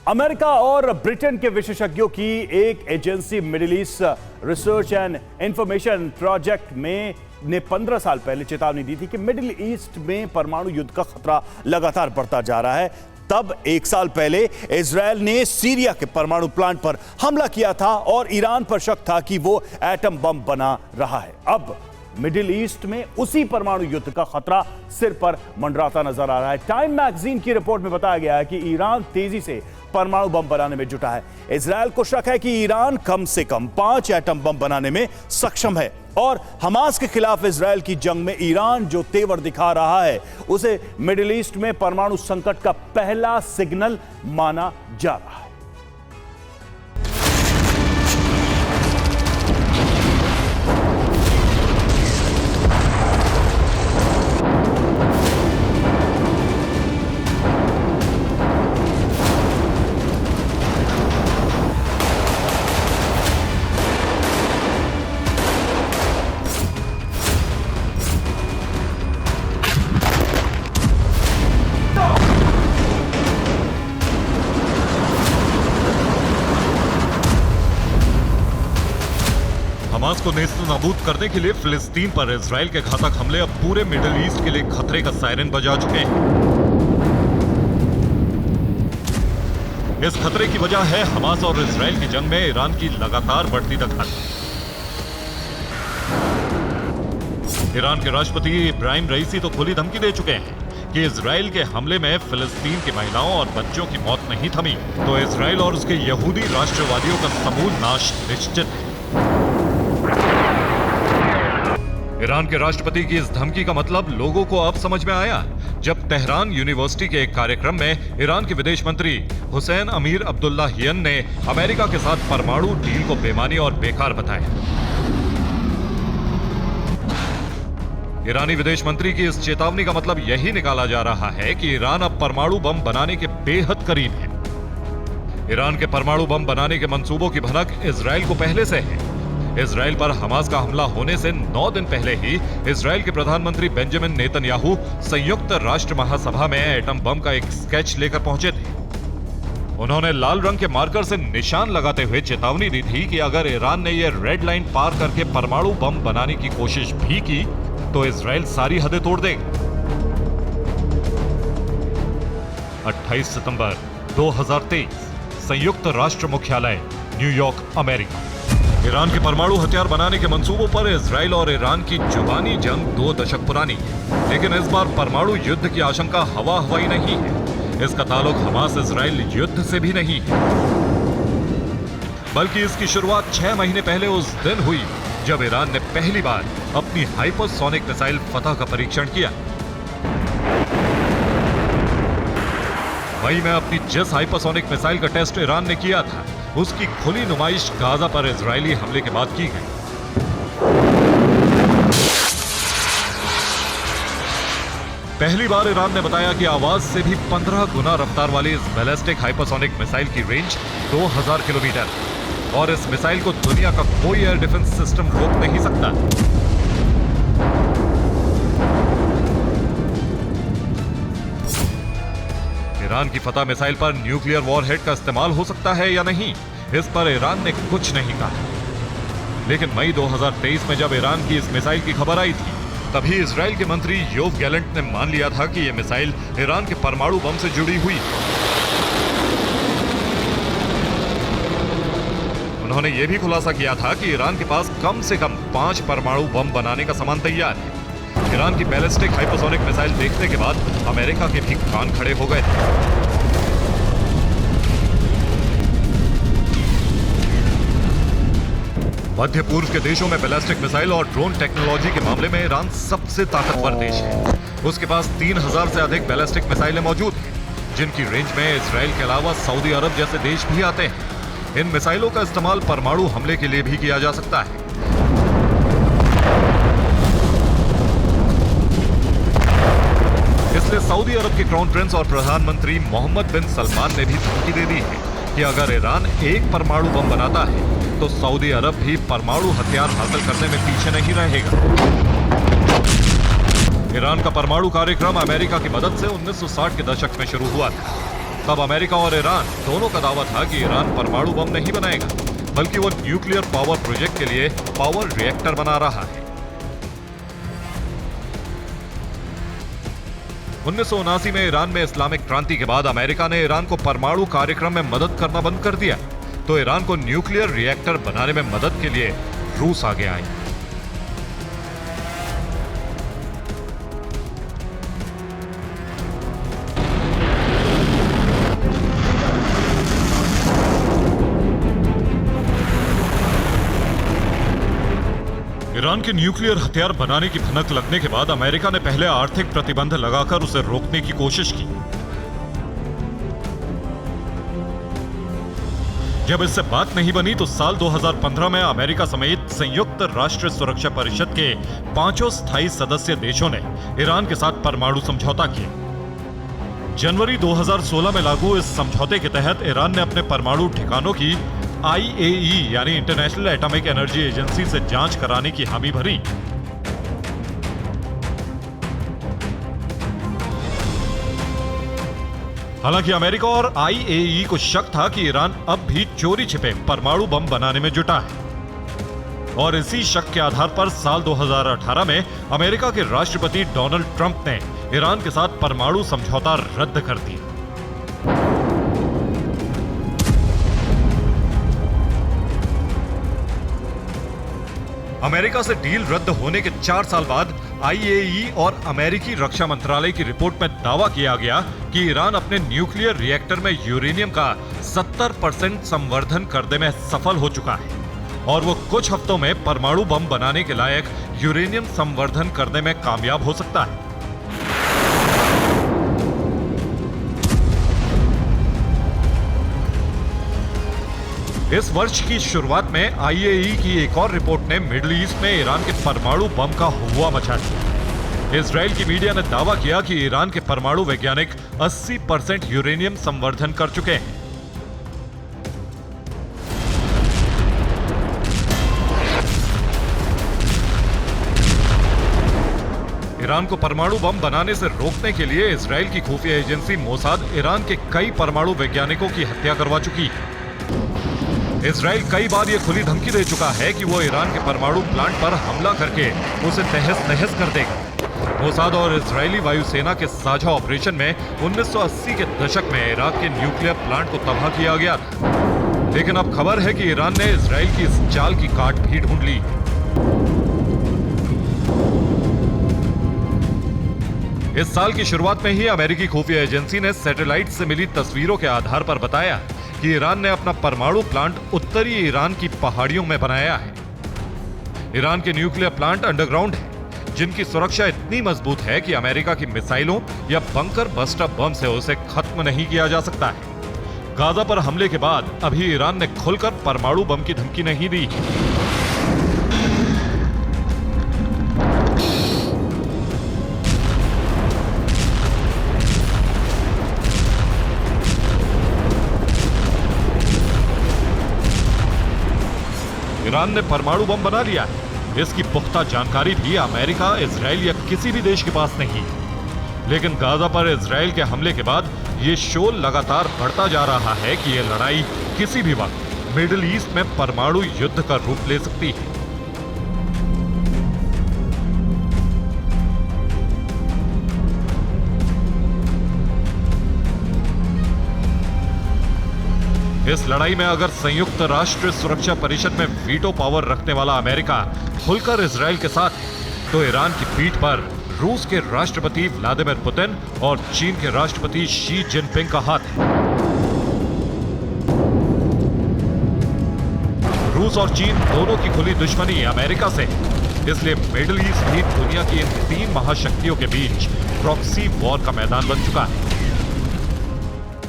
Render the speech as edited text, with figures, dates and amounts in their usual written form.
America और Britain के विशेषज्ञों की एक agency middle east research and information project में ने 15 साल पहले चेतावनी दी थी कि मिडिल ईस्ट में परमाणु युद्ध का खतरा लगातार बढ़ता जा रहा है। तब 1 साल पहले इजरायल ने सीरिया के परमाणु प्लांट पर हमला किया था और ईरान पर शक था कि वो एटम बम बना रहा है। अब मिडिल ईस्ट में उसी परमाणु युद्ध का खतरा सिर पर मंडराता नजर आ रहा है। टाइम मैगजीन की रिपोर्ट में बताया गया है कि ईरान तेजी से परमाणु बम बनाने में जुटा है। इजरायल को शक है कि ईरान कम से कम 5 एटम बम बनाने में सक्षम है और हमास के खिलाफ इजरायल की जंग में ईरान जो तेवर दिखा रहा है उसे मिडिल ईस्ट में परमाणु संकट का पहला सिग्नल माना जा रहा है। हमास को नेस्तनाबूद करने के लिए फिलिस्तीन पर इजराइल के घातक हमले अब पूरे मिडिल ईस्ट के लिए खतरे का सायरन बजा चुके हैं। इस खतरे की वजह है हमास और इजराइल की जंग में ईरान की लगातार बढ़ती दखल। ईरान के राष्ट्रपति इब्राहिम रईसी तो खुली धमकी दे चुके हैं कि इजराइल के हमले में फिलिस्तीन की महिलाओं और बच्चों की मौत नहीं थमी तो इजराइल और उसके यहूदी राष्ट्रवादियों का समूल नाश निश्चित है। ईरान के राष्ट्रपति की इस धमकी का मतलब लोगों को अब समझ में आया जब तेहरान यूनिवर्सिटी के एक कार्यक्रम में ईरान के विदेश मंत्री हुसैन अमीर अब्दुल्लाहियन ने अमेरिका के साथ परमाणु डील को बेमानी और बेकार बताया। ईरानी विदेश मंत्री की इस चेतावनी का मतलब यही निकाला जा रहा है कि ईरान अब परमाणु बम बनाने के बेहद करीब है। ईरान के परमाणु बम बनाने के मंसूबों की भनक इजराइल को पहले से है। इजराइल पर हमास का हमला होने से 9 दिन पहले ही इजराइल के प्रधानमंत्री बेंजामिन नेतन्याहू संयुक्त राष्ट्र महासभा में एटम बम का एक स्केच लेकर पहुंचे थे। उन्होंने लाल रंग के मार्कर से निशान लगाते हुए चेतावनी दी थी कि अगर ईरान ने यह रेड लाइन पार करके परमाणु बम बनाने की कोशिश भी की तो इजराइल सारी हदें तोड़ देगा। 28 सितंबर 2023 संयुक्त राष्ट्र मुख्यालय न्यूयॉर्क, अमेरिका। ईरान के परमाणु हथियार बनाने के मंसूबों पर इजराइल और ईरान की जुबानी जंग 2 दशक पुरानी है, लेकिन इस बार परमाणु युद्ध की आशंका हवा हवाई नहीं है। इसका ताल्लुक हमास इजराइल युद्ध से भी नहीं है, बल्कि इसकी शुरुआत 6 महीने पहले उस दिन हुई जब ईरान ने पहली बार अपनी हाइपरसोनिक मिसाइल फतह का परीक्षण किया। मई में अपनी जिस हाइपरसोनिक मिसाइल का टेस्ट ईरान ने किया था उसकी खुली नुमाइश गाजा पर इजरायली हमले के बाद की गई। पहली बार ईरान ने बताया कि आवाज से भी 15 गुना रफ्तार वाली इस बैलिस्टिक हाइपरसोनिक मिसाइल की रेंज 2000 किलोमीटर और इस मिसाइल को दुनिया का कोई एयर डिफेंस सिस्टम रोक नहीं सकता। ईरान की फतह मिसाइल पर न्यूक्लियर वॉरहेड का इस्तेमाल हो सकता है या नहीं, इस पर ईरान ने कुछ नहीं कहा। लेकिन मई 2023 में जब ईरान की इस मिसाइल की खबर आई थी तभी इजराइल के मंत्री योव गैलेंट ने मान लिया था कि यह मिसाइल ईरान के परमाणु बम से जुड़ी हुई। उन्होंने यह भी खुलासा किया था कि ईरान के पास कम से कम 5 परमाणु बम बनाने का सामान तैयार है। ईरान की बैलिस्टिक हाइपरसोनिक मिसाइल देखने के बाद अमेरिका के भी कान खड़े हो गए थे। मध्य पूर्व के देशों में बैलिस्टिक मिसाइल और ड्रोन टेक्नोलॉजी के मामले में ईरान सबसे ताकतवर देश है। उसके पास 3000 से अधिक बैलिस्टिक मिसाइलें मौजूद हैं, जिनकी रेंज में इजराइल के अलावा सऊदी अरब जैसे देश भी आते हैं। इन मिसाइलों का इस्तेमाल परमाणु हमले के लिए भी किया जा सकता है। इसलिए सऊदी अरब के क्राउन प्रिंस और प्रधानमंत्री मोहम्मद बिन सलमान ने भी धमकी दे दी है कि अगर ईरान एक परमाणु बम बनाता है तो सऊदी अरब भी परमाणु हथियार हासिल करने में पीछे नहीं रहेगा। ईरान का परमाणु कार्यक्रम अमेरिका की मदद से 1960 के दशक में शुरू हुआ था। तब अमेरिका और ईरान दोनों का दावा था कि ईरान परमाणु बम नहीं बनाएगा, बल्कि वो न्यूक्लियर पावर प्रोजेक्ट के लिए पावर रिएक्टर बना रहा है। 1979 में ईरान में इस्लामिक क्रांति के बाद अमेरिका ने ईरान को परमाणु कार्यक्रम में मदद करना बंद कर दिया, तो ईरान को न्यूक्लियर रिएक्टर बनाने में मदद के लिए रूस आगे आई। ईरान के न्यूक्लियर हथियार बनाने की भनक लगने के बाद अमेरिका ने पहले आर्थिक प्रतिबंध लगाकर उसे रोकने की कोशिश की। जब इससे बात नहीं बनी तो साल 2015 में अमेरिका समेत संयुक्त राष्ट्र सुरक्षा परिषद के 5 स्थायी सदस्य देशों ने ईरान के साथ परमाणु समझौता किया। जनवरी 2016 में लागू इस समझौते के तहत ईरान ने अपने परमाणु ठिकानों की IAEA यानी इंटरनेशनल एटॉमिक एनर्जी एजेंसी से जांच कराने की हामी भरी। हालांकि अमेरिका और IAEA को शक था कि ईरान अब भी चोरी छिपे परमाणु बम बनाने में जुटा है, और इसी शक के आधार पर साल 2018 में अमेरिका के राष्ट्रपति डोनाल्ड ट्रंप ने ईरान के साथ परमाणु समझौता रद्द कर दिया। अमेरिका से डील रद्द होने के 4 साल बाद IAEA और अमेरिकी रक्षा मंत्रालय की रिपोर्ट में दावा किया गया कि ईरान अपने न्यूक्लियर रिएक्टर में यूरेनियम का 70% संवर्धन करने में सफल हो चुका है, और वो कुछ हफ्तों में परमाणु बम बनाने के लायक यूरेनियम संवर्धन करने में कामयाब हो सकता है। इस वर्ष की शुरुआत में IAEA की एक और रिपोर्ट ने मिडिल ईस्ट में ईरान के परमाणु बम का हुआ मचा दिया। इजराइल की मीडिया ने दावा किया कि ईरान के परमाणु वैज्ञानिक 80% यूरेनियम संवर्धन कर चुके हैं। ईरान को परमाणु बम बनाने से रोकने के लिए इजराइल की खुफिया एजेंसी मोसाद ईरान के कई परमाणु वैज्ञानिकों की हत्या करवा चुकी है। इजराइल कई बार यह खुली धमकी दे चुका है कि वो ईरान के परमाणु प्लांट पर हमला करके उसे तहस नहस कर देगा। मोसाद और इजरायली वायुसेना के साझा ऑपरेशन में 1980 के दशक में इराक के न्यूक्लियर प्लांट को तबाह किया गया था, लेकिन अब खबर है कि ईरान ने इजराइल की इस चाल की काट भी ढूंढ ली। इस साल की शुरुआत में ही अमेरिकी खुफिया एजेंसी ने सैटेलाइट से मिली तस्वीरों के आधार पर बताया कि ईरान ने अपना परमाणु प्लांट उत्तरी ईरान की पहाड़ियों में बनाया है। ईरान के न्यूक्लियर प्लांट अंडरग्राउंड है, जिनकी सुरक्षा इतनी मजबूत है कि अमेरिका की मिसाइलों या बंकर बस्टर बम से उसे खत्म नहीं किया जा सकता है। गाजा पर हमले के बाद अभी ईरान ने खुलकर परमाणु बम की धमकी नहीं दी। ईरान ने परमाणु बम बना लिया है, इसकी पुख्ता जानकारी भी अमेरिका, इजराइल या किसी भी देश के पास नहीं है। लेकिन गाजा पर इजराइल के हमले के बाद ये शोर लगातार बढ़ता जा रहा है कि ये लड़ाई किसी भी वक्त मिडिल ईस्ट में परमाणु युद्ध का रूप ले सकती है। इस लड़ाई में अगर संयुक्त राष्ट्र सुरक्षा परिषद में वीटो पावर रखने वाला अमेरिका खुलकर इजराइल के साथ है, तो ईरान की पीठ पर रूस के राष्ट्रपति व्लादिमीर पुतिन और चीन के राष्ट्रपति शी जिनपिंग का हाथ है। रूस और चीन दोनों की खुली दुश्मनी अमेरिका से है, इसलिए मिडिल ईस्ट भी दुनिया की इन 3 महाशक्तियों के बीच प्रॉक्सी वॉर का मैदान बन चुका है।